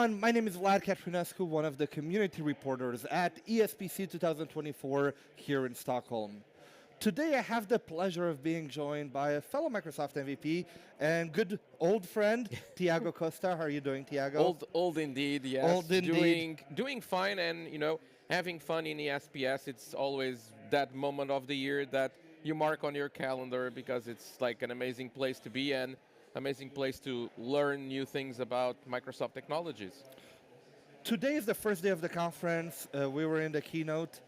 everyone. My name is Vlad Catrinescu, one of the community reporters at ESPC24 here in Stockholm. Today I have the pleasure of being joined by a fellow Microsoft MVP and good old friend, Tiago Costa. How are you doing, Tiago? Old indeed, yes. Old indeed. Doing fine, and having fun in ESPS. It's always that moment of the year that you mark on your calendar because it's like an amazing place to be and amazing place to learn new things about Microsoft technologies. Today is the first day of the conference. We were in the keynote.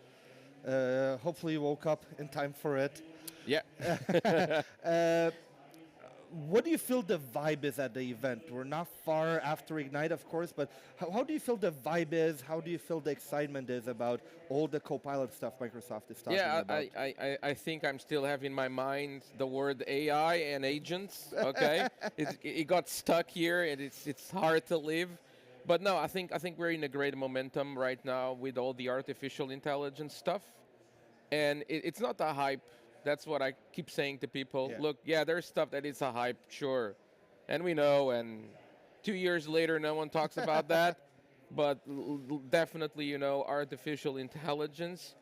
Hopefully you woke up in time for it. Yeah. What do you feel the vibe is at the event? We're not far after Ignite, of course, but how do you feel the vibe is? How do you feel the excitement is about all the Copilot stuff Microsoft is talking about? I think I'm still having in my mind the word AI and agents. Okay, it got stuck here, and it's hard to live. But no, I think we're in a great momentum right now with all the artificial intelligence stuff, and it's not a hype. That's what I keep saying to people. Yeah. Look, yeah, there's stuff that is a hype, sure, and we know. And 2 years later, no one talks about that. But definitely, artificial intelligence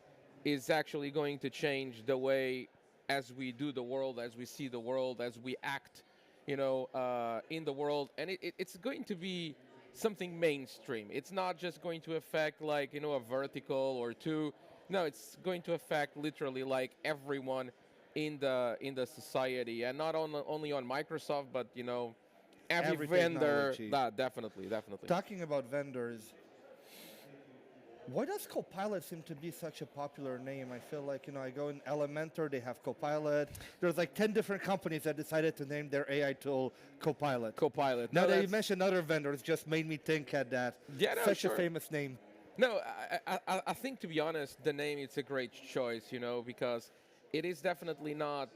is actually going to change the way as we do the world, as we see the world, as we act, in the world, and it's going to be something mainstream. It's not just going to affect like a vertical or two. No, it's going to affect literally like everyone in the society, and not only on Microsoft, but every vendor. technology. Definitely. Talking about vendors, why does Copilot seem to be such a popular name? I feel like, I go in Elementor, they have Copilot. There's like 10 different companies that decided to name their AI tool Copilot. Copilot. Now that you mentioned other vendors, just made me think at that. Yeah, no, such sure. a famous name. No, I think, to be honest, the name it's a great choice, because it is definitely not,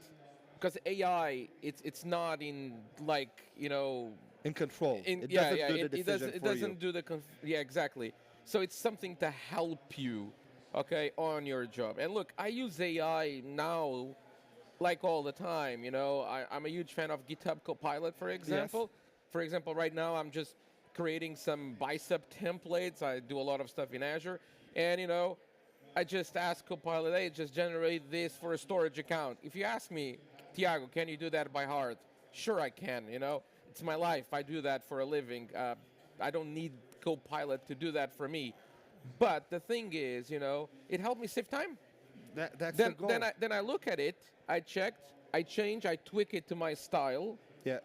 because AI it's not in like In control. it doesn't do the decision it for doesn't you. do the exactly. So it's something to help you, okay, on your job. And look, I use AI now, like all the time. I'm a huge fan of GitHub Copilot, for example. Yes. For example, right now I'm just creating some bicep templates. I do a lot of stuff in Azure, and I just ask Copilot, hey, just generate this for a storage account. If you ask me, Tiago, can you do that by heart? Sure, I can. It's my life. I do that for a living. I don't need Copilot to do that for me. But the thing is, it helped me save time. That's the goal. Then I look at it, I checked, I change, I tweak it to my style. Yeah.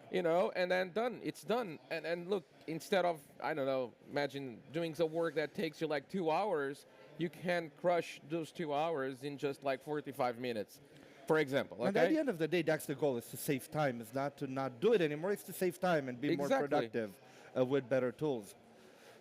And then done. It's done. And look, instead of, I don't know, imagine doing some work that takes you like 2 hours, you can crush those 2 hours in just like 45 minutes, for example. Okay? And at the end of the day, that's the goal, is to save time. It's not to not do it anymore. It's to save time and be more Exactly. productive with better tools.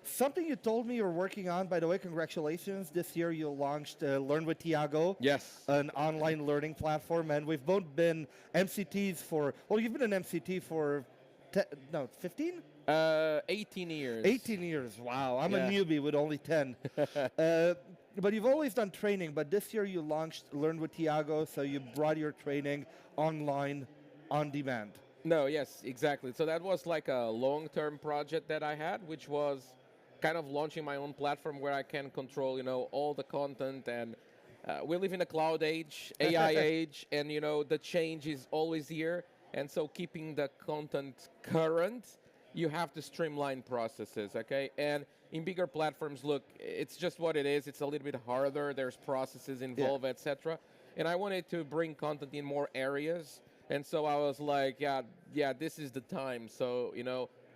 Something you told me you're working on, by the way, congratulations. This year you launched Learn with Tiago. Yes. An online learning platform. And we've both been MCTs for, well, you've been an MCT for 15? 18 years. 18 years, wow. I'm Yeah. a newbie with only 10. But you've always done training, but this year you launched Learn with Tiago, so you brought your training online, on demand. No, yes, exactly. So that was like a long-term project that I had, which was kind of launching my own platform where I can control, all the content. And we live in a cloud age, AI age, and the change is always here. And so keeping the content current, you have to streamline processes, okay? And in bigger platforms, look, it's just what it is. It's a little bit harder. There's processes involved, etc. And I wanted to bring content in more areas. And so I was like, yeah, this is the time. So,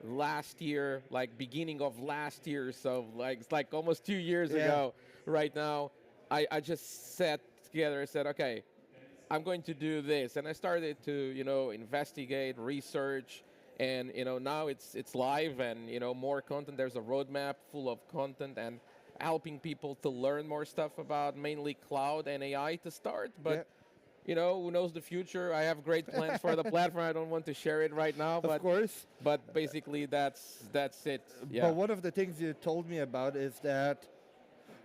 last year, like beginning of last year, so like it's like almost 2 years ago right now, I just sat together and said, okay, I'm going to do this. And I started to, investigate, research, and, now it's live and, more content. There's a roadmap full of content and helping people to learn more stuff about mainly cloud and AI to start. But who knows the future? I have great plans for the platform. I don't want to share it right now, but of course. But basically, that's it. Yeah. But one of the things you told me about is that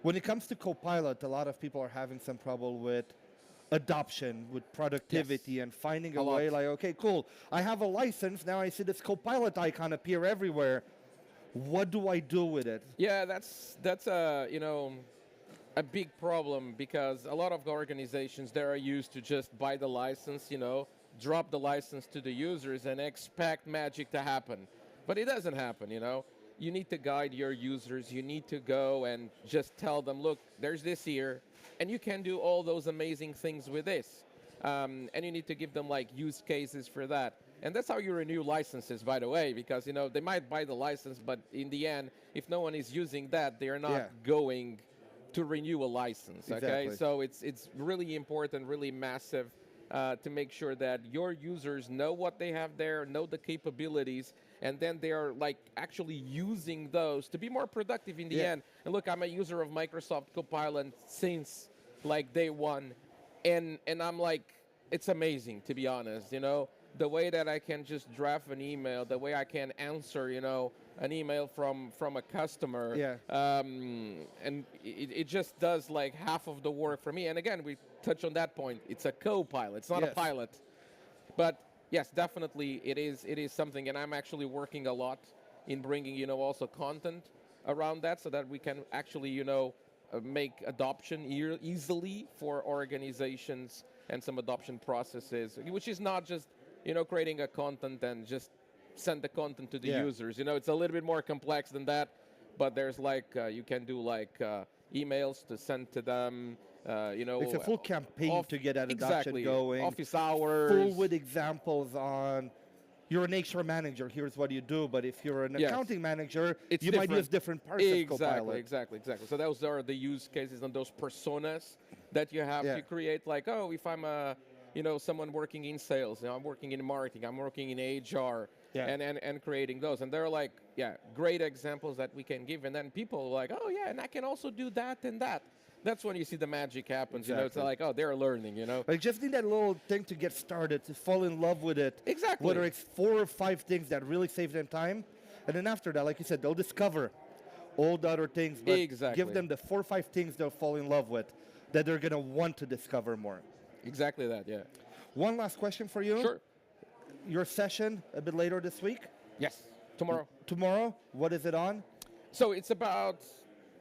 when it comes to Copilot, a lot of people are having some trouble with adoption, with productivity, and finding a way like, okay, cool, I have a license, now I see this Copilot icon appear everywhere. What do I do with it? Yeah, that's a a big problem because a lot of organizations they are used to just buy the license, drop the license to the users and expect magic to happen. But it doesn't happen, You need to guide your users. You need to go and just tell them, look, there's this here, and you can do all those amazing things with this. And you need to give them like use cases for that. And that's how you renew licenses, by the way, because they might buy the license, but in the end, if no one is using that, they are not going to renew a license. Okay, Exactly. so it's really important, really massive to make sure that your users know what they have there, know the capabilities, and then they are like actually using those to be more productive in the end. And look, I'm a user of Microsoft Copilot since like day one, and I'm like, it's amazing, to be honest. The way that I can just draft an email, the way I can answer, an email from a customer, and it just does like half of the work for me. And again, we touch on that point. It's a co-pilot. It's not a pilot. But yes, definitely it is something. And I'm actually working a lot in bringing, also content around that so that we can actually, make adoption easily for organizations and some adoption processes, which is not just creating a content and just send the content to the users. It's a little bit more complex than that, but there's like, you can do like emails to send to them, It's a full campaign to get that adoption going. Office hours. Full with examples on, you're an HR manager, here's what you do, but if you're an accounting manager, you might use different parts of Copilot. Exactly. So those are the use cases and those personas that you have to create, like, if I'm a someone working in sales, I'm working in marketing, I'm working in HR, and creating those. And they're like, great examples that we can give. And then people are like, and I can also do that and that. That's when you see the magic happens. It's like, they're learning, I just need that little thing to get started, to fall in love with it. Exactly. Whether it's 4 or 5 things that really save them time. And then after that, like you said, they'll discover all the other things. But give them the 4 or 5 things they'll fall in love with that they're going to want to discover more. Exactly that, yeah. One last question for you. Sure. Your session a bit later this week? Yes, tomorrow. Tomorrow? What is it on? So it's about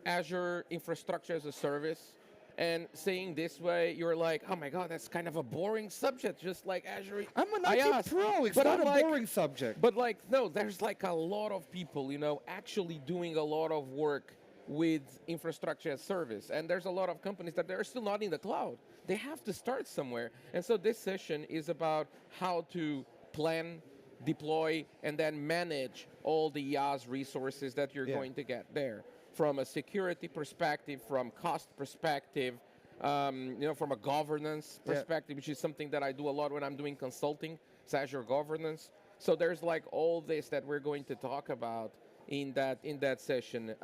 Azure Infrastructure as a Service. And saying this way, you're like, oh my God, that's kind of a boring subject, just like Azure IaaS. I'm an IT pro. It's not a boring subject. But like, no, there's like a lot of people, actually doing a lot of work with infrastructure as service. And there's a lot of companies that they're still not in the cloud. They have to start somewhere. And so this session is about how to plan, deploy, and then manage all the IaaS resources that you're going to get there. From a security perspective, from cost perspective, from a governance perspective, which is something that I do a lot when I'm doing consulting. It's Azure governance. So there's like all this that we're going to talk about in that session.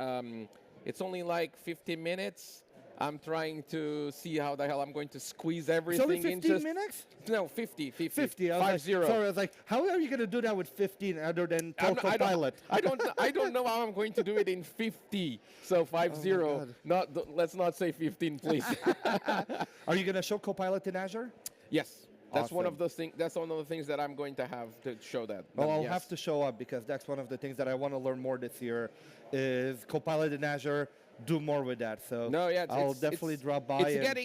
It's only like 50 minutes. I'm trying to see how the hell I'm going to squeeze everything in. It's only 15 minutes? No, 50. 50. 50. Sorry, I was like, how are you going to do that with 15 other than Copilot? I don't know how I'm going to do it in 50. So 50. Let's not say 15, please. Are you going to show Copilot in Azure? Yes. That's one of those things. That's one of the things that I'm going to have to show that. Well, I'll have to show up because that's one of the things that I want to learn more this year is Copilot in Azure. Do more with that. So I'll definitely drop by.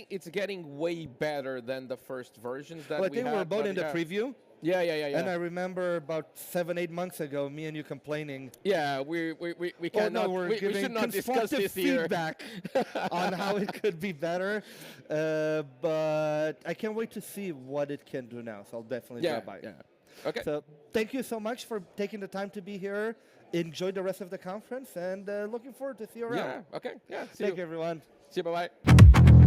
It's getting way better than the first versions that we had. I think we're both in the preview. Yeah. And I remember about 7-8 months ago, me and you complaining. Yeah, we cannot. We're we giving should not discuss this here. feedback on how it could be better. But I can't wait to see what it can do now. So I'll definitely drop by. Yeah. Okay. So thank you so much for taking the time to be here. Enjoy the rest of the conference, and looking forward to see you around. Yeah. Okay. Yeah. Thank you, everyone. See you. Bye-bye.